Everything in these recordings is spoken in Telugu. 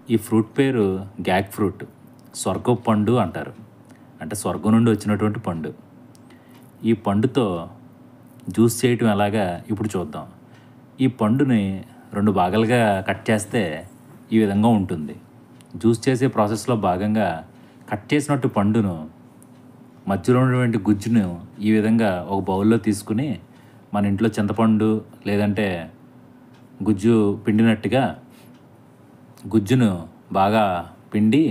ఈ ఫ్రూట్ పేరు గ్యాక్ ఫ్రూట్. స్వర్గపు పండు అంటారు. అంటే స్వర్గం నుండి వచ్చినటువంటి పండు. ఈ పండుతో జ్యూస్ చేయటం ఎలాగా ఇప్పుడు చూద్దాం. ఈ పండుని 2 భాగాలుగా కట్ చేస్తే ఈ విధంగా ఉంటుంది. జ్యూస్ చేసే ప్రాసెస్‌లో భాగంగా కట్ చేసినట్టు పండును మధ్యలో ఉన్నటువంటి గుజ్జును ఈ విధంగా ఒక బౌల్‌లో తీసుకొని మన ఇంట్లో చింతపండు లేదంటే గుజ్జు పిండినట్టుగా గుజ్జును బాగా పిండి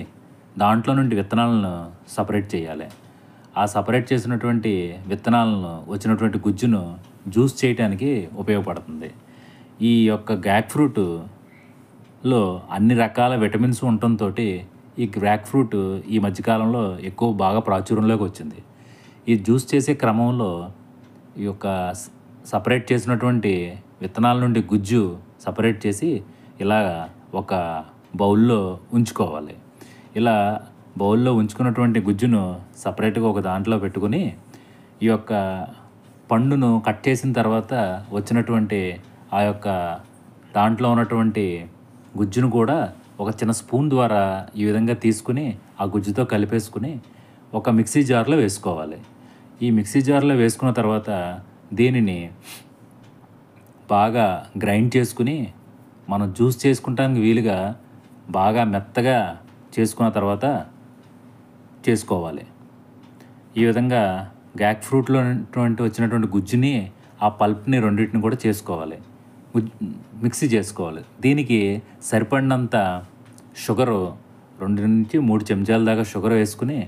దాంట్లో నుండి విత్తనాలను సపరేట్ చేయాలి. ఆ సపరేట్ చేసినటువంటి విత్తనాలను వచ్చినటువంటి గుజ్జును జ్యూస్ చేయటానికి ఉపయోగపడుతుంది. ఈ యొక్క గ్రాప్ ఫ్రూట్‌లో అన్ని రకాల విటమిన్స్ ఉండటంతోటి ఈ గ్రాప్ ఫ్రూట్ ఈ మధ్య కాలంలో ఎక్కువ బాగా ప్రాచుర్యంలోకి వచ్చింది. ఈ జ్యూస్ చేసే క్రమంలో ఈ యొక్క సపరేట్ చేసినటువంటి విత్తనాల నుండి గుజ్జు సపరేట్ చేసి ఇలాగ ఒక బౌల్‌లో ఉంచుకోవాలి. ఇలా బౌల్‌లో ఉంచుకున్నటువంటి గుజ్జును సపరేట్‌గా ఒక దాంట్లో పెట్టుకొని ఈ యొక్క పండును కట్ చేసిన తర్వాత వచ్చినటువంటి ఆ యొక్క దాంట్లో ఉన్నటువంటి గుజ్జును కూడా ఒక చిన్న స్పూన్ ద్వారా ఈ విధంగా తీసుకొని ఆ గుజ్జుతో కలిపేసుకొని ఒక మిక్సీ జార్‌లో వేసుకోవాలి. ఈ మిక్సీ జార్‌లో వేసుకున్న తర్వాత దీనిని బాగా గ్రైండ్ చేసుకొని మనం జ్యూస్ చేసుకుంటానికి వీలుగా బాగా మెత్తగా చేసుకున్న తర్వాత చేసుకోవాలి. ఈ విధంగా గ్రాప్ ఫ్రూట్‌లో వచ్చినటువంటి గుజ్జుని ఆ పల్ప్‌ని రెండిటిని కూడా చేసుకోవాలి. మిక్సీ చేసుకోవాలి. దీనికి సరిపడినంత షుగరు 2-3 చెంచాల దాకా షుగర్ వేసుకొని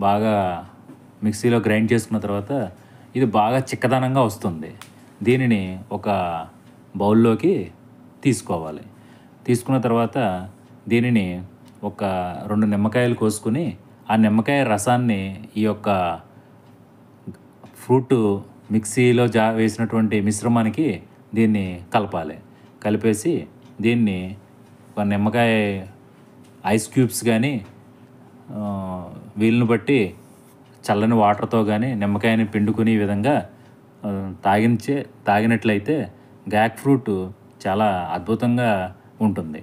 బాగా మిక్సీలో గ్రైండ్ చేసుకున్న తర్వాత ఇది బాగా చిక్కదనంగా వస్తుంది. దీనిని ఒక బౌల్‌లోకి తీసుకోవాలి. తీసుకున్న తర్వాత దీనిని ఒక 2 నిమ్మకాయలు కోసుకొని ఆ నిమ్మకాయ రసాన్ని ఈ యొక్క ఫ్రూటు మిక్సీలో వేసినటువంటి మిశ్రమానికి దీన్ని కలపాలి. కలిపేసి దీన్ని ఒక నిమ్మకాయ ఐస్ క్యూబ్స్ కానీ వీలుని బట్టి చల్లని వాటర్‌తో కానీ నిమ్మకాయని పిండుకొని ఈ విధంగా తాగినట్లయితే గ్రాప్ ఫ్రూట్ చాలా అద్భుతంగా ఉంటుంది.